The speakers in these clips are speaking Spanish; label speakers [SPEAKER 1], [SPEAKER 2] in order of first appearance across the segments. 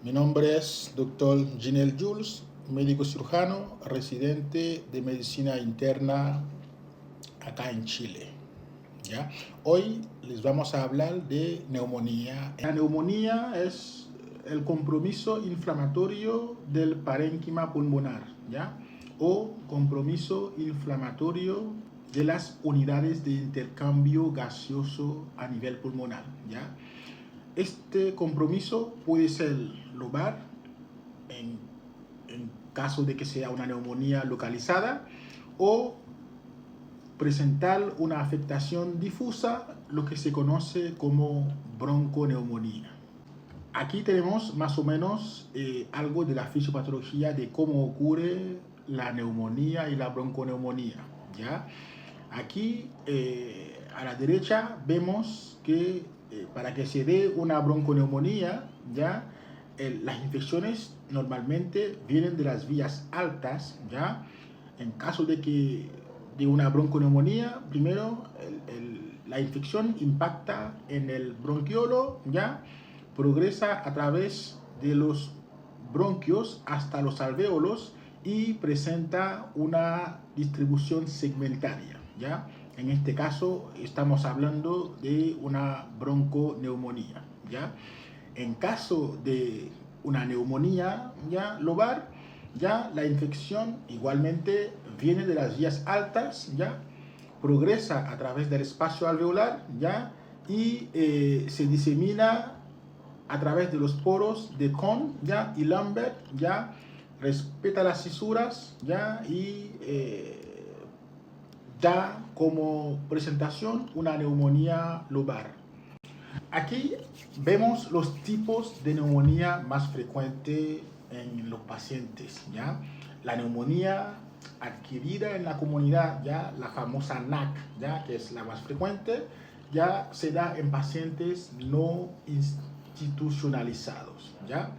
[SPEAKER 1] Mi nombre es Dr. Ginel Jules, médico cirujano, residente de medicina interna acá en Chile. ¿Ya? Hoy les vamos a hablar de neumonía. La neumonía es el compromiso inflamatorio del parénquima pulmonar, ¿ya? O compromiso inflamatorio de las unidades de intercambio gaseoso a nivel pulmonar, ¿ya? Este compromiso puede ser lobar en caso de que sea una neumonía localizada o presentar una afectación difusa, lo que se conoce como bronconeumonía. Aquí tenemos más o menos algo de la fisiopatología de cómo ocurre la neumonía y la bronconeumonía, ¿ya? Aquí a la derecha vemos que para que se dé una bronconeumonía, ¿ya? Las infecciones normalmente vienen de las vías altas, ¿ya? En caso de una bronconeumonía, primero la infección impacta en el bronquiolo, ¿ya? Progresa a través de los bronquios hasta los alvéolos y presenta una distribución segmentaria, ¿ya? En este caso estamos hablando de una bronconeumonía, ¿ya? En caso de una neumonía, ¿ya? Lobar, ya la infección igualmente viene de las vías altas, ¿ya? Progresa a través del espacio alveolar, ¿ya? Y se disemina a través de los poros de Kohn, ¿ya? Y Lambert, ¿ya? Respeta las cisuras, ¿ya? Y da como presentación una neumonía lobar. Aquí vemos los tipos de neumonía más frecuentes en los pacientes, ¿ya? La neumonía adquirida en la comunidad, ¿ya? La famosa NAC, ¿ya? Que es la más frecuente, ya se da en pacientes no institucionalizados, ¿ya?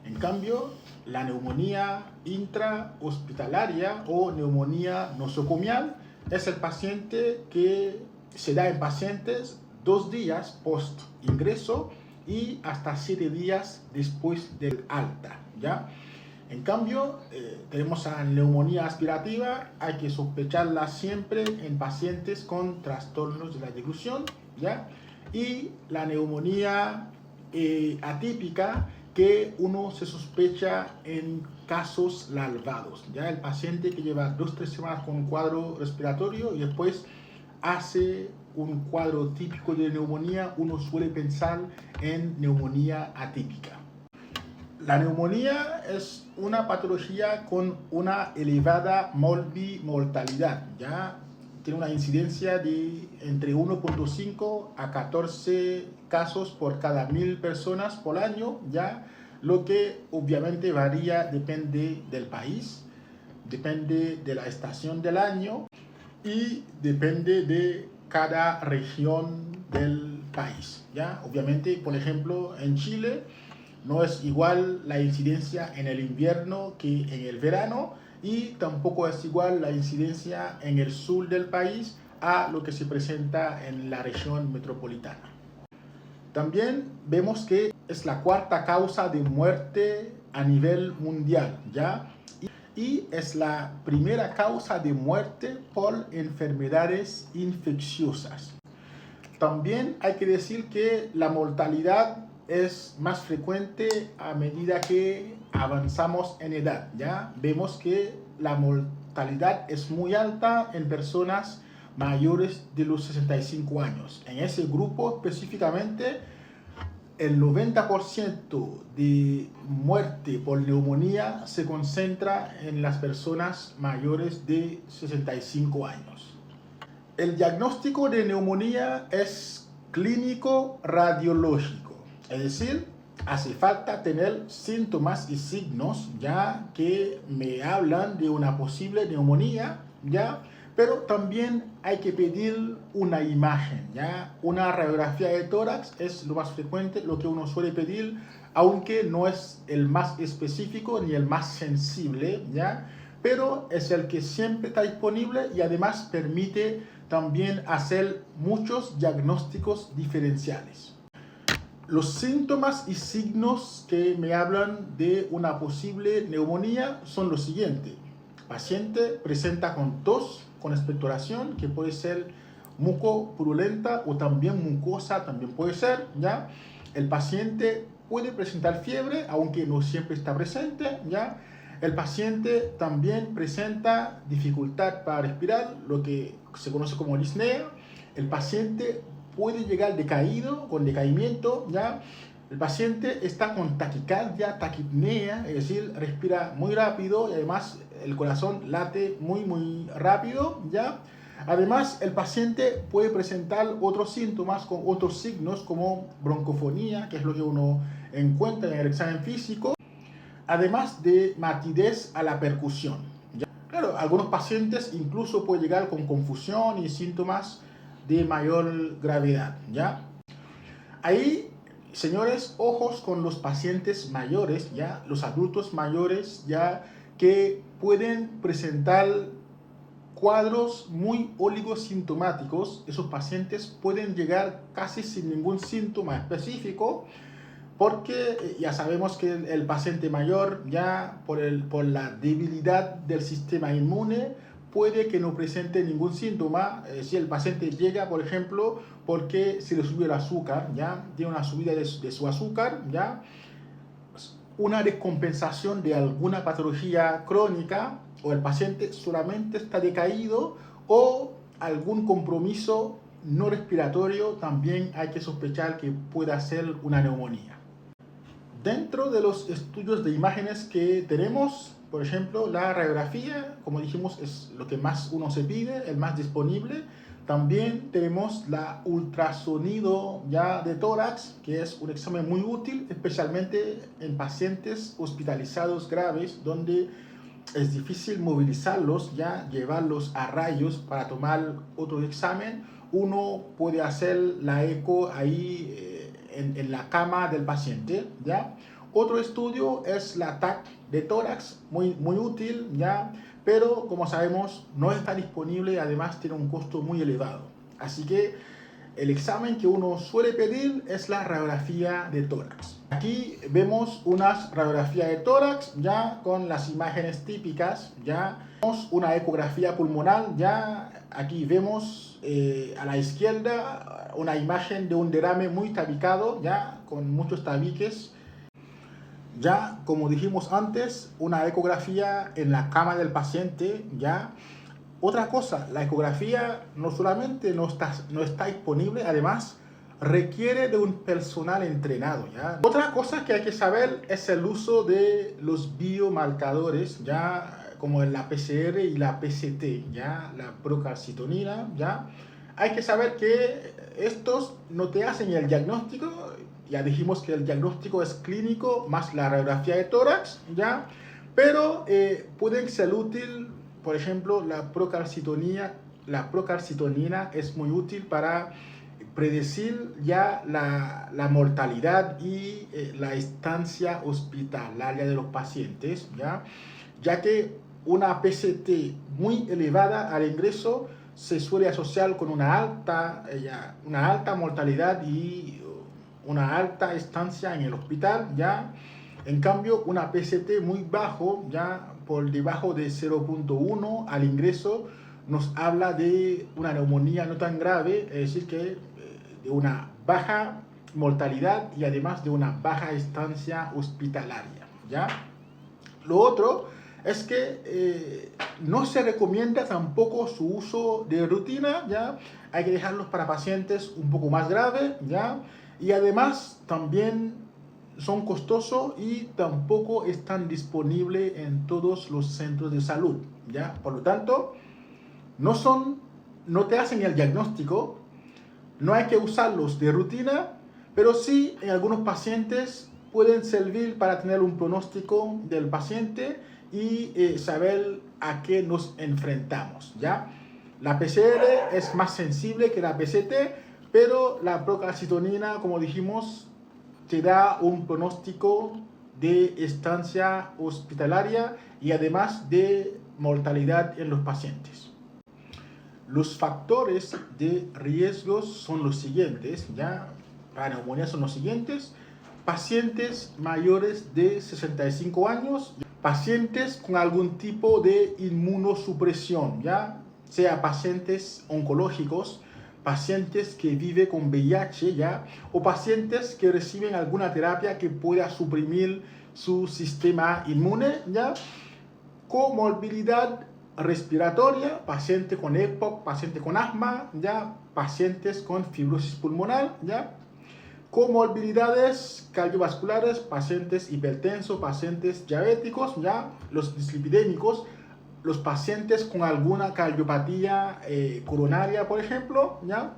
[SPEAKER 1] En cambio, la neumonía intrahospitalaria o neumonía nosocomial es el paciente que se da en pacientes 2 días post ingreso y hasta 7 días después del alta, ¿ya? En cambio, tenemos a la neumonía aspirativa, hay que sospecharla siempre en pacientes con trastornos de la deglución, ¿ya? Y la neumonía atípica, que uno se sospecha en casos larvados, ¿ya? El paciente que lleva 2-3 semanas con un cuadro respiratorio y después hace un cuadro típico de neumonía, uno suele pensar en neumonía atípica. La neumonía es una patología con una elevada morbimortalidad, ¿ya? Tiene una incidencia de entre 1.5 a 14 casos por cada 1000 personas por año, ¿ya? Lo que obviamente varía, depende del país, depende de la estación del año y depende de cada región del país, ¿ya? Obviamente, por ejemplo, en Chile no es igual la incidencia en el invierno que en el verano y tampoco es igual la incidencia en el sur del país a lo que se presenta en la región metropolitana. También vemos que es la cuarta causa de muerte a nivel mundial, ¿ya? Y es la primera causa de muerte por enfermedades infecciosas. También hay que decir que la mortalidad es más frecuente a medida que avanzamos en edad, ¿ya? Vemos que la mortalidad es muy alta en personas mayores de los 65 años. En ese grupo específicamente, el 90% de muerte por neumonía se concentra en las personas mayores de 65 años. El diagnóstico de neumonía es clínico radiológico, es decir, hace falta tener síntomas y signos ya que me hablan de una posible neumonía, ya, pero también hay que pedir una imagen, ya. Una radiografía de tórax es lo más frecuente, lo que uno suele pedir, aunque no es el más específico ni el más sensible, ya, pero es el que siempre está disponible y además permite también hacer muchos diagnósticos diferenciales. Los síntomas y signos que me hablan de una posible neumonía son los siguientes. El paciente presenta con tos, con expectoración, que puede ser mucopurulenta o también mucosa, también puede ser, ¿ya? El paciente puede presentar fiebre, aunque no siempre está presente, ¿ya? El paciente también presenta dificultad para respirar, lo que se conoce como disnea. El paciente puede llegar decaído, con decaimiento, ¿ya? El paciente está con taquicardia, taquipnea, es decir, respira muy rápido y además el corazón late muy rápido, ¿ya? Además, el paciente puede presentar otros síntomas con otros signos como broncofonía, que es lo que uno encuentra en el examen físico, además de matidez a la percusión, ¿ya? Claro, algunos pacientes incluso pueden llegar con confusión y síntomas de mayor gravedad, ¿ya? Ahí, señores, ojos con los pacientes mayores, ¿ya? Los adultos mayores, ¿ya? Que pueden presentar cuadros muy oligosintomáticos. Esos pacientes pueden llegar casi sin ningún síntoma específico, porque ya sabemos que el paciente mayor, ya por la debilidad del sistema inmune, puede que no presente ningún síntoma. Si el paciente llega, por ejemplo, porque se le subió el azúcar, ya tiene una subida de su azúcar, ya una descompensación de alguna patología crónica, o el paciente solamente está decaído, o algún compromiso no respiratorio, también hay que sospechar que pueda ser una neumonía. Dentro de los estudios de imágenes que tenemos, por ejemplo, la radiografía, como dijimos, es lo que más uno se pide, el más disponible. También tenemos la ultrasonido ya de tórax, que es un examen muy útil, especialmente en pacientes hospitalizados graves, donde es difícil movilizarlos, ya llevarlos a rayos para tomar otro examen. Uno puede hacer la eco ahí en la cama del paciente, ¿ya? Otro estudio es la TAC de tórax, muy útil, ¿ya? Pero como sabemos no está disponible y además tiene un costo muy elevado. Así que el examen que uno suele pedir es la radiografía de tórax. Aquí vemos una radiografía de tórax ya con las imágenes típicas, ya vemos una ecografía pulmonar, ya aquí vemos a la izquierda una imagen de un derrame muy tabicado, ya con muchos tabiques. Ya, como dijimos antes, una ecografía en la cama del paciente, ya. Otra cosa, la ecografía no solamente no está disponible, además requiere de un personal entrenado, ¿ya? Otra cosa que hay que saber es el uso de los biomarcadores, ya, como la PCR y la PCT, ya, la procalcitonina, ya. Hay que saber que estos no te hacen el diagnóstico. Ya dijimos que el diagnóstico es clínico más la radiografía de tórax, ¿ya? Pero pueden ser útil, por ejemplo, la procalcitonina es muy útil para predecir ya la mortalidad y la estancia hospitalaria de los pacientes, ya que una PCT muy elevada al ingreso se suele asociar con una alta mortalidad y una alta estancia en el hospital, ¿ya? En cambio, una PCT muy bajo, ya por debajo de 0.1 al ingreso, nos habla de una neumonía no tan grave, es decir, que de una baja mortalidad y además de una baja estancia hospitalaria, ¿ya? Lo otro es que no se recomienda tampoco su uso de rutina, ¿ya? Hay que dejarlos para pacientes un poco más graves, ¿ya? Y además también son costosos y tampoco están disponibles en todos los centros de salud, ¿ya? Por lo tanto, no te hacen el diagnóstico, no hay que usarlos de rutina, pero sí en algunos pacientes pueden servir para tener un pronóstico del paciente y saber a qué nos enfrentamos, ¿ya? La PCR es más sensible que la PCT, pero la procalcitonina, como dijimos, te da un pronóstico de estancia hospitalaria y además de mortalidad en los pacientes. Los factores de riesgos son los siguientes, ¿ya? para neumonía son los siguientes: pacientes mayores de 65 años, pacientes con algún tipo de inmunosupresión, ya sea pacientes oncológicos, pacientes que viven con VIH, ya, o pacientes que reciben alguna terapia que pueda suprimir su sistema inmune, ya, comorbilidad respiratoria, paciente con EPOC, paciente con asma, ya, pacientes con fibrosis pulmonar, ya, comorbilidades cardiovasculares, pacientes hipertensos, pacientes diabéticos, ya, los dislipidémicos, los pacientes con alguna cardiopatía coronaria, por ejemplo, ya,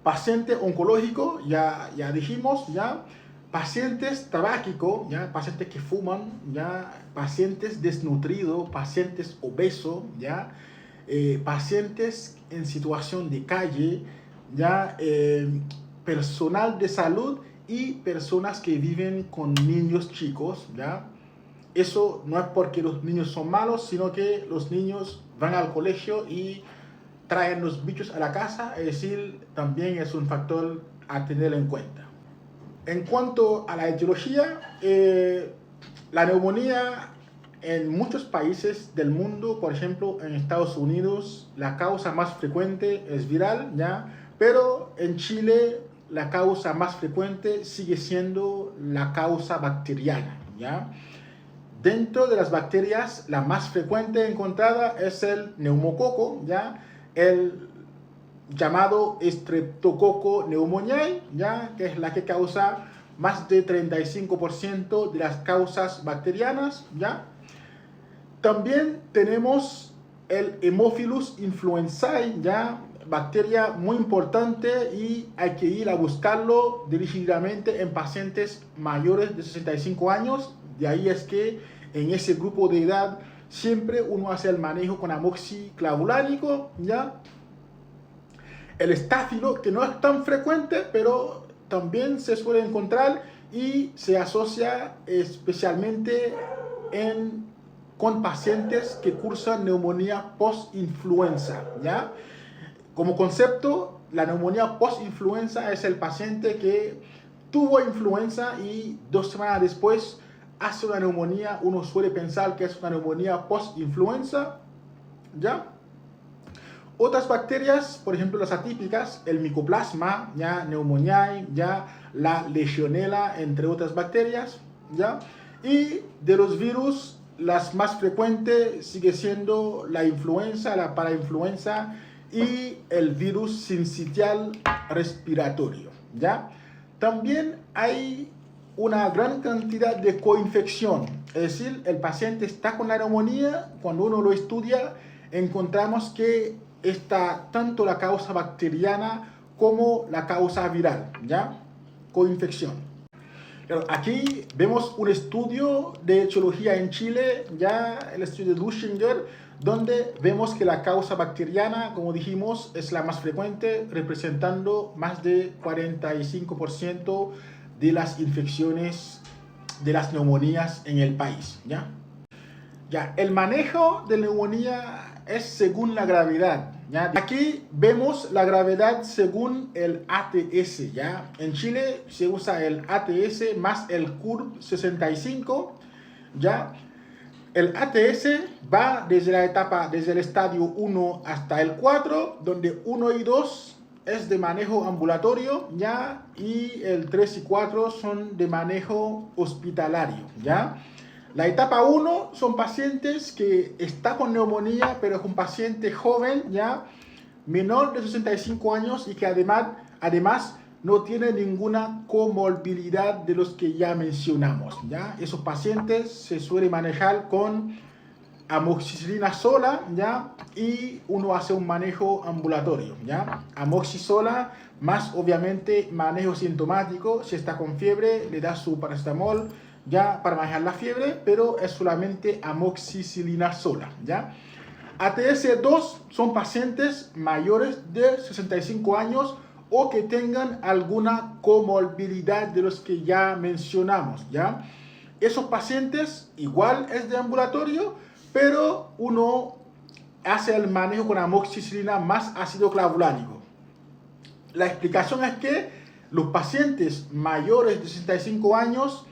[SPEAKER 1] paciente oncológico, ya dijimos, ya, pacientes tabáquicos, ya, pacientes que fuman, ya, pacientes desnutridos, pacientes obesos, ya, pacientes en situación de calle, ya, personal de salud y personas que viven con niños chicos, ya. Eso no es porque los niños son malos, sino que los niños van al colegio y traen los bichos a la casa, es decir, también es un factor a tener en cuenta. En cuanto a la etiología, la neumonía en muchos países del mundo, por ejemplo en Estados Unidos, la causa más frecuente es viral, ¿ya? Pero en Chile la causa más frecuente sigue siendo la causa bacteriana, ¿ya? Dentro de las bacterias, la más frecuente encontrada es el neumococo, ¿ya? El llamado Streptococcus pneumoniae, ¿ya? Que es la que causa más de 35% de las causas bacterianas, ¿ya? También tenemos el Haemophilus influenzae, ¿ya? Bacteria muy importante y hay que ir a buscarlo dirigidamente en pacientes mayores de 65 años. De ahí es que en ese grupo de edad siempre uno hace el manejo con amoxiclavulánico, ¿ya? El estáfilo, que no es tan frecuente, pero también se suele encontrar y se asocia especialmente con pacientes que cursan neumonía post-influenza, ¿ya? Como concepto, la neumonía post-influenza es el paciente que tuvo influenza y 2 semanas después hace una neumonía. Uno suele pensar que es una neumonía post-influenza, ¿ya? Otras bacterias, por ejemplo las atípicas, el Mycoplasma, ¿ya? Pneumoniae, ¿ya? La Legionella, entre otras bacterias, ¿ya? Y de los virus, las más frecuentes sigue siendo la influenza, la parainfluenza y el virus sincitial respiratorio, ¿ya? También hay una gran cantidad de coinfección, es decir, el paciente está con la neumonía, cuando uno lo estudia encontramos que está tanto la causa bacteriana como la causa viral, ¿ya? Coinfección. Aquí vemos un estudio de etiología en Chile, ya el estudio de Duschinger, donde vemos que la causa bacteriana, como dijimos, es la más frecuente, representando más de 45% de las infecciones, de las neumonías en el país, ¿ya? Ya, el manejo de neumonía es según la gravedad, ¿ya? Aquí vemos la gravedad según el ATS, ¿ya? En Chile se usa el ATS más el CURB 65, ¿ya? El ATS va desde el estadio 1 hasta el 4, donde 1 y 2 es de manejo ambulatorio, ¿ya? Y el 3 y 4 son de manejo hospitalario, ¿ya? La etapa 1 son pacientes que está con neumonía, pero es un paciente joven, ¿ya? Menor de 65 años y que además no tiene ninguna comorbilidad de los que ya mencionamos, ¿ya? Esos pacientes se suele manejar con amoxicilina sola, ¿ya? Y uno hace un manejo ambulatorio, ¿ya? Amoxi sola, más obviamente manejo sintomático. Si está con fiebre, le da su paracetamol, ya, para manejar la fiebre, pero es solamente amoxicilina sola, ¿ya? ATS-2 son pacientes mayores de 65 años o que tengan alguna comorbilidad de los que ya mencionamos, ¿ya? Esos pacientes igual es de ambulatorio, pero uno hace el manejo con amoxicilina más ácido clavulánico. La explicación es que Los pacientes mayores de 65 años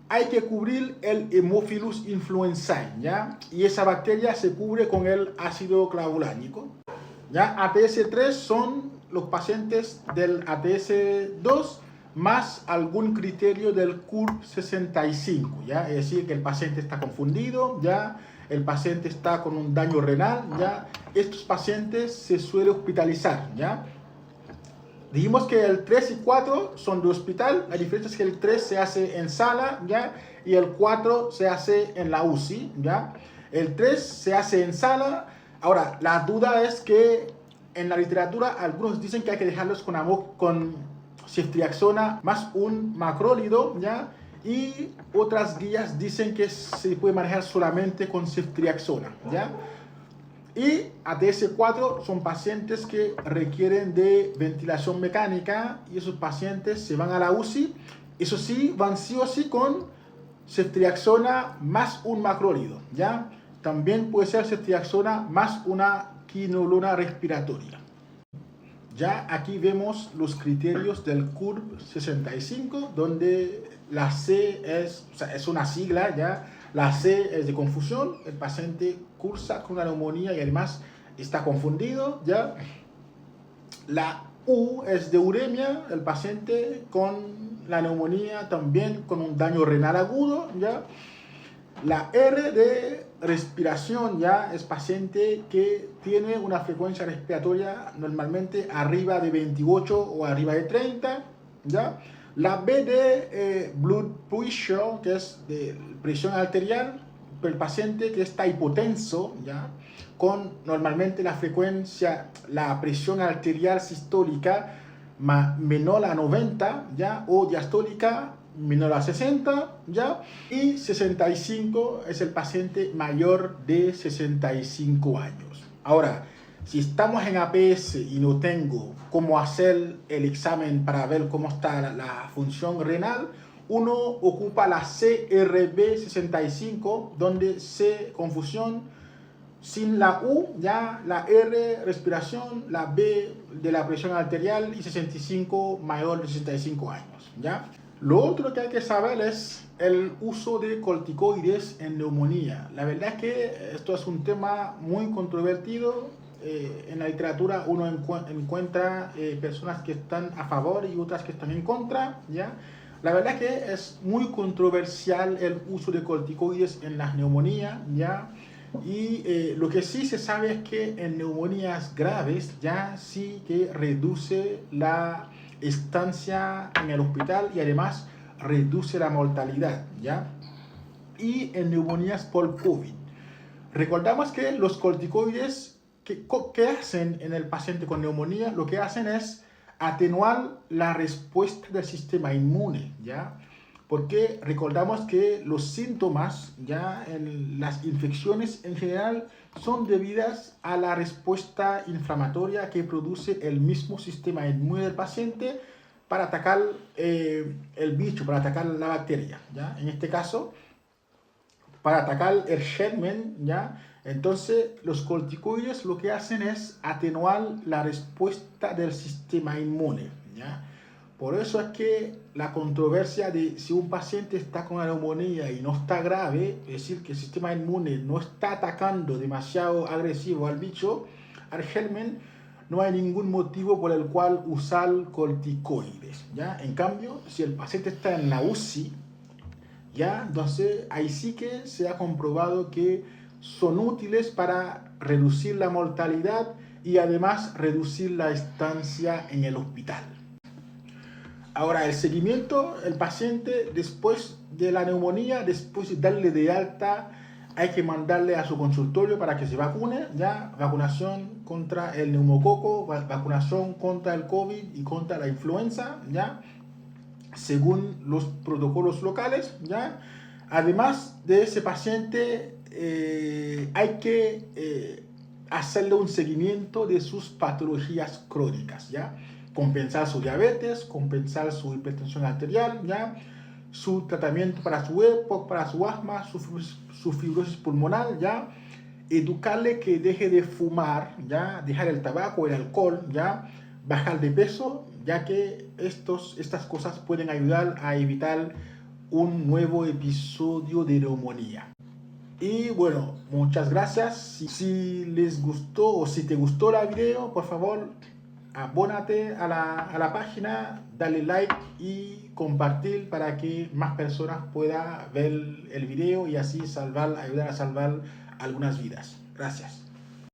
[SPEAKER 1] hay que cubrir el Haemophilus influenzae, ¿ya? Y esa bacteria se cubre con el ácido clavulánico. ¿Ya? ATS3 son los pacientes del ATS2 más algún criterio del CURB65, ¿ya? Es decir, que el paciente está confundido, ¿ya? El paciente está con un daño renal, ¿ya? Estos pacientes se suele hospitalizar, ¿ya? Dijimos que el 3 y 4 son de hospital, la diferencia es que el 3 se hace en sala, ¿ya? Y el 4 se hace en la UCI, ¿ya? El 3 se hace en sala. Ahora, la duda es que en la literatura algunos dicen que hay que dejarlos con ceftriaxona más un macrólido, ¿ya? Y otras guías dicen que se puede manejar solamente con ceftriaxona, ¿ya? Y ATS4 son pacientes que requieren de ventilación mecánica y esos pacientes se van a la UCI. Eso sí, van sí o sí con ceftriaxona más un macrólido, ¿ya? También puede ser ceftriaxona más una quinolona respiratoria. Ya aquí vemos los criterios del CURB65, donde la C es una sigla, ¿ya? La C es de confusión, el paciente cursa con una neumonía y además está confundido, ¿ya? La U es de uremia, el paciente con la neumonía también con un daño renal agudo, ¿ya? La R de respiración, ¿ya? Es paciente que tiene una frecuencia respiratoria normalmente arriba de 28 o arriba de 30, ¿ya? La B de blood pressure, que es de presión arterial, el paciente que está hipotenso, ¿ya? Con normalmente la frecuencia, la presión arterial sistólica menor a 90, ¿ya? O diastólica menor a 60, ¿ya? Y 65 es el paciente mayor de 65 años. Ahora, si estamos en APS y no tengo cómo hacer el examen para ver cómo está la función renal, uno ocupa la CRB65, donde C, confusión, sin la U, ya la R, respiración, la B de la presión arterial y 65 mayor de 65 años, ¿ya? Lo otro que hay que saber es el uso de corticoides en neumonía. La verdad es que esto es un tema muy controvertido. En la literatura uno encuentra personas que están a favor y otras que están en contra, ¿ya? La verdad es que es muy controversial el uso de corticoides en las neumonías, ¿ya? Y lo que sí se sabe es que en neumonías graves ya sí que reduce la estancia en el hospital y además reduce la mortalidad, ¿ya? Y en neumonías por COVID. Recordamos que los corticoides, ¿qué hacen en el paciente con neumonía? Lo que hacen es atenuar la respuesta del sistema inmune, ¿ya? Porque recordamos que los síntomas, ya en las infecciones en general, son debidas a la respuesta inflamatoria que produce el mismo sistema inmune del paciente para atacar el bicho, para atacar la bacteria, ¿ya? En este caso, para atacar el germen, ¿ya? Entonces, los corticoides lo que hacen es atenuar la respuesta del sistema inmune, ¿ya? Por eso es que la controversia de si un paciente está con una neumonía y no está grave, es decir, que el sistema inmune no está atacando demasiado agresivo al bicho, al germen, no hay ningún motivo por el cual usar corticoides, ¿ya? En cambio, si el paciente está en la UCI, ¿ya? Entonces, ahí sí que se ha comprobado que son útiles para reducir la mortalidad y además reducir la estancia en el hospital. Ahora, el seguimiento, el paciente después de la neumonía, después de darle de alta, hay que mandarle a su consultorio para que se vacune, ¿ya? Vacunación contra el neumococo, vacunación contra el COVID y contra la influenza, ¿ya? Según los protocolos locales, ¿ya? Además de ese paciente, hay que hacerle un seguimiento de sus patologías crónicas, ¿ya? Compensar su diabetes, compensar su hipertensión arterial, ¿ya? Su tratamiento para su EPOC, para su asma, su fibrosis pulmonar, ¿ya? Educarle que deje de fumar, ¿ya? Dejar el tabaco, el alcohol, ¿ya? Bajar de peso, ya que estas cosas pueden ayudar a evitar un nuevo episodio de neumonía. Y bueno, muchas gracias. Si les gustó o si te gustó el video, por favor, abónate a la página, dale like y compartir para que más personas puedan ver el video y así ayudar a salvar algunas vidas. Gracias.